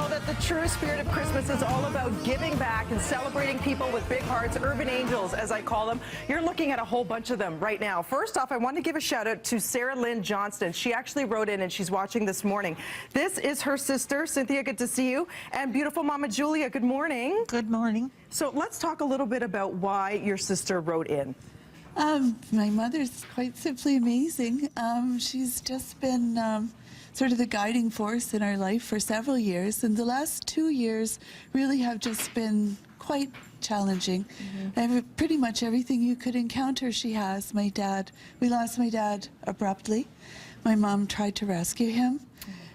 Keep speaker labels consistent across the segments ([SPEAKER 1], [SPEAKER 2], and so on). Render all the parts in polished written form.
[SPEAKER 1] know that the true spirit of Christmas is all about giving back and celebrating people with big hearts, urban angels, as I call them. You're looking at a whole bunch of them right now. First off, I want to give a shout out to Sarah Lynn Johnston. She actually wrote in and she's watching this morning. This is her sister, Cynthia, good to see you, and beautiful Mama Julia, good morning.
[SPEAKER 2] Good morning.
[SPEAKER 1] So let's talk a little bit about why your sister wrote in.
[SPEAKER 2] My mother's quite simply amazing. She's just been sort of the guiding force in our life for several years, and the last 2 years really have just been quite challenging. Pretty much everything you could encounter she has. We lost my dad abruptly. My mom tried to rescue him.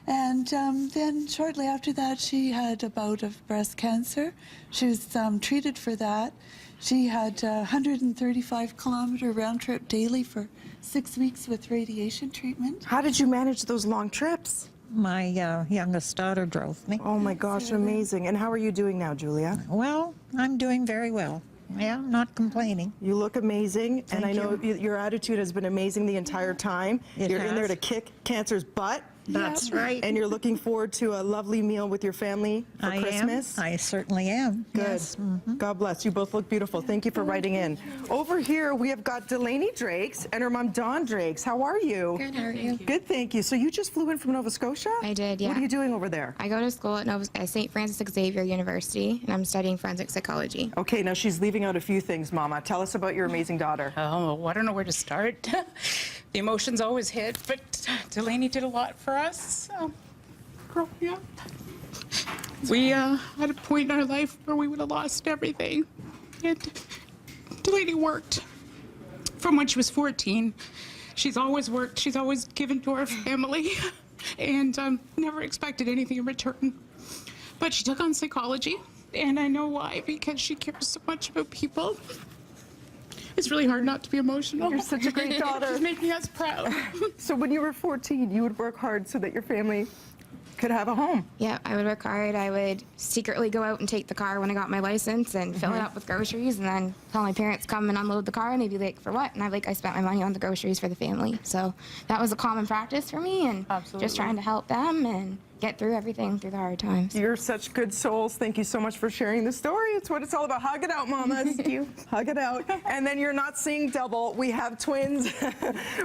[SPEAKER 2] And then shortly after that, she had a bout of breast cancer. She was treated for that. She had a 135-kilometer round trip daily for 6 weeks with radiation treatment.
[SPEAKER 1] How did you manage those long trips?
[SPEAKER 3] My youngest daughter drove me.
[SPEAKER 1] Oh my gosh, amazing. And how are you doing now, Julia?
[SPEAKER 3] Well, I'm doing very well. Yeah, I'm not complaining.
[SPEAKER 1] You look amazing, and I
[SPEAKER 3] Thank
[SPEAKER 1] know your attitude has been amazing the entire time. You're in there to kick cancer's butt.
[SPEAKER 3] That's right.
[SPEAKER 1] And you're looking forward to a lovely meal with your family for Christmas?
[SPEAKER 3] I certainly am.
[SPEAKER 1] Good.
[SPEAKER 3] Yes.
[SPEAKER 1] God bless. You both look beautiful. Thank you for writing in. Over here, we have got Delaney Drakes and her mom, Dawn Drakes. How are you?
[SPEAKER 4] Good, how are you?
[SPEAKER 1] Good, thank you. So you just flew in from Nova Scotia?
[SPEAKER 4] I did, yeah.
[SPEAKER 1] What are you doing over there?
[SPEAKER 4] I go to school at St. Francis Xavier University, and I'm studying forensic psychology.
[SPEAKER 1] Okay, now she's leaving out a few things, Mama. Tell us about your amazing daughter.
[SPEAKER 5] Oh, I don't know where to start. The emotions always hit, but Delaney did a lot for us. Growing up, we had a point in our life where we would have lost everything. And Delaney worked from when she was 14. She's always worked. She's always given to our family, and never expected anything in return. But she took on psychology, and I know why, because she cares so much about people. It's really hard not to be emotional.
[SPEAKER 1] You're such a great daughter.
[SPEAKER 5] She's making us proud.
[SPEAKER 1] So when you were 14, you would work hard so that your family could have a home.
[SPEAKER 4] Yeah, I would work hard. I would secretly go out and take the car when I got my license and fill it up with groceries, and then tell my parents come and unload the car, and they'd be like, for what? And I spent my money on the groceries for the family. So that was a common practice for me, and just trying to help them and get through everything through the hard times.
[SPEAKER 1] You're such good souls. Thank you so much for sharing the story. It's what it's all about. Hug it out, mamas.
[SPEAKER 4] Thank you.
[SPEAKER 1] Hug it out. And then you're not seeing double. We have twins.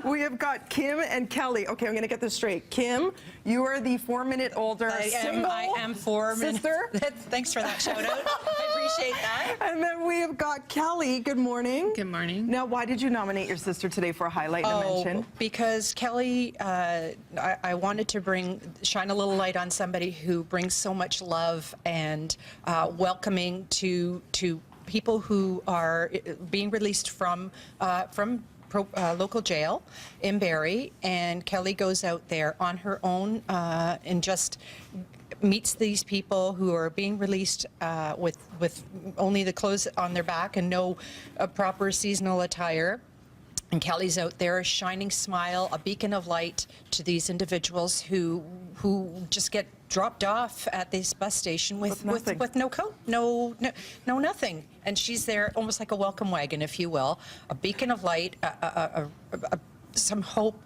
[SPEAKER 1] We have got Kim and Kelly. Okay, I'm going to get this straight. Kim, you are the 4-minute older
[SPEAKER 6] I am 4 minutes.
[SPEAKER 1] sister.
[SPEAKER 6] Thanks for that shout out. I appreciate that.
[SPEAKER 1] And then we have got Kelly. Good morning.
[SPEAKER 5] Good morning.
[SPEAKER 1] Now, why did you nominate your sister today for a highlight and a mention?
[SPEAKER 6] Because Kelly, I wanted to shine a little light on somebody who brings so much love and welcoming to people who are being released from local jail in Barrie, and Kelly goes out there on her own and just meets these people who are being released with only the clothes on their back and no proper seasonal attire. And Kelly's out there, a shining smile, a beacon of light to these individuals who just get dropped off at this bus station with no coat, no nothing. And she's there almost like a welcome wagon, if you will, a beacon of light, some hope.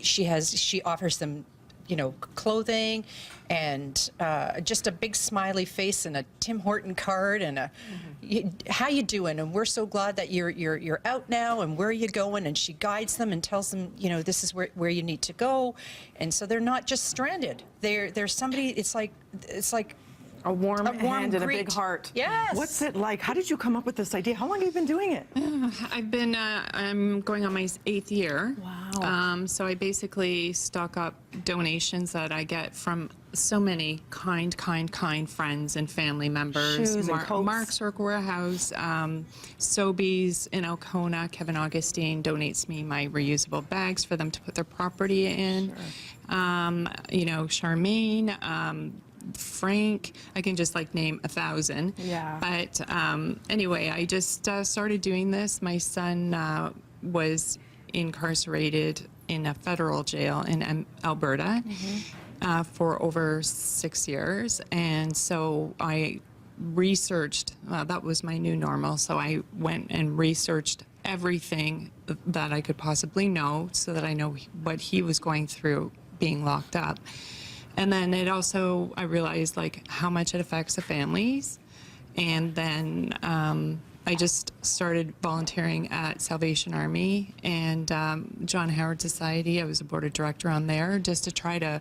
[SPEAKER 6] She offers them, clothing and just a big smiley face and a Tim Horton card and how you doing? And we're so glad that you're out now, and where are you going? And she guides them and tells them, this is where you need to go. And so they're not just stranded. They're somebody. It's like
[SPEAKER 1] a warm hand and a big
[SPEAKER 6] greet.
[SPEAKER 1] heart.
[SPEAKER 6] Yes.
[SPEAKER 1] What's it like? How did you come up with this idea? How long have you been doing it?
[SPEAKER 5] I'm going on my 8th year.
[SPEAKER 1] Wow.
[SPEAKER 5] So I basically stock up donations that I get from so many kind friends and family members.
[SPEAKER 1] Shoes and coats.
[SPEAKER 5] Mark's Work Warehouse, Sobeys in Alcona. Kevin Augustine donates me my reusable bags for them to put their property in. Sure. Charmaine, Frank, I can just name 1,000.
[SPEAKER 1] Yeah.
[SPEAKER 5] But anyway, I just started doing this. My son was incarcerated in a federal jail in Alberta for over 6 years. And so I researched, that was my new normal. So I went and researched everything that I could possibly know so that I know what he was going through being locked up.
[SPEAKER 7] And then it also, I realized like how much it affects the families. And then I just started volunteering at Salvation Army and John Howard Society. I was a board of director on there just to try to,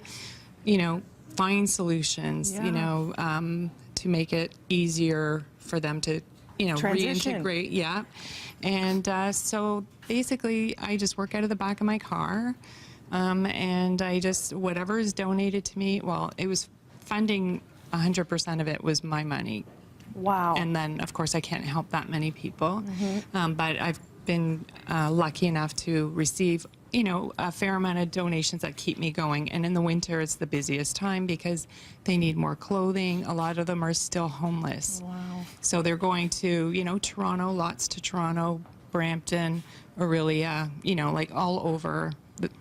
[SPEAKER 7] find solutions, to make it easier for them to,
[SPEAKER 1] Transition.
[SPEAKER 7] reintegrate. Yeah. And so basically, I just work out of the back of my car. And I just, whatever is donated to me, well, it was funding, 100% of it was my money.
[SPEAKER 1] Wow.
[SPEAKER 7] And then, of course, I can't help that many people. But I've been lucky enough to receive, a fair amount of donations that keep me going. And in the winter, it's the busiest time because they need more clothing. A lot of them are still homeless. Wow. So they're going to, Toronto, lots to Toronto, Brampton, Orillia, like all over,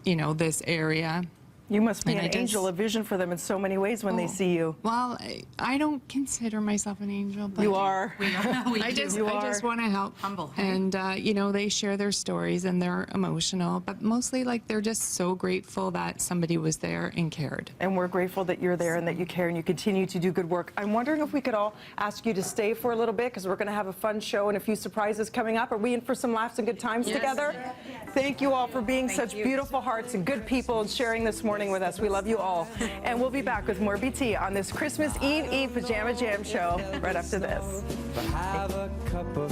[SPEAKER 7] this area.
[SPEAKER 1] You must be
[SPEAKER 7] And
[SPEAKER 1] an
[SPEAKER 7] I just-
[SPEAKER 1] angel of vision for them in so many ways when they see you.
[SPEAKER 7] Well, I don't consider myself an angel, but
[SPEAKER 1] You are.
[SPEAKER 7] I just want to help.
[SPEAKER 3] Humble.
[SPEAKER 7] And, they share their stories and they're emotional, but mostly like they're just so grateful that somebody was there and cared.
[SPEAKER 1] And we're grateful that you're there and that you care and you continue to do good work. I'm wondering if we could all ask you to stay for a little bit because we're going to have a fun show and a few surprises coming up. Are we in for some laughs and good times together? Thank you all for being such beautiful hearts and good people and sharing this morning with us. We love you all. And we'll be back with more BT on this Christmas Eve Pajama Jam show right after this.
[SPEAKER 8] Have a cup of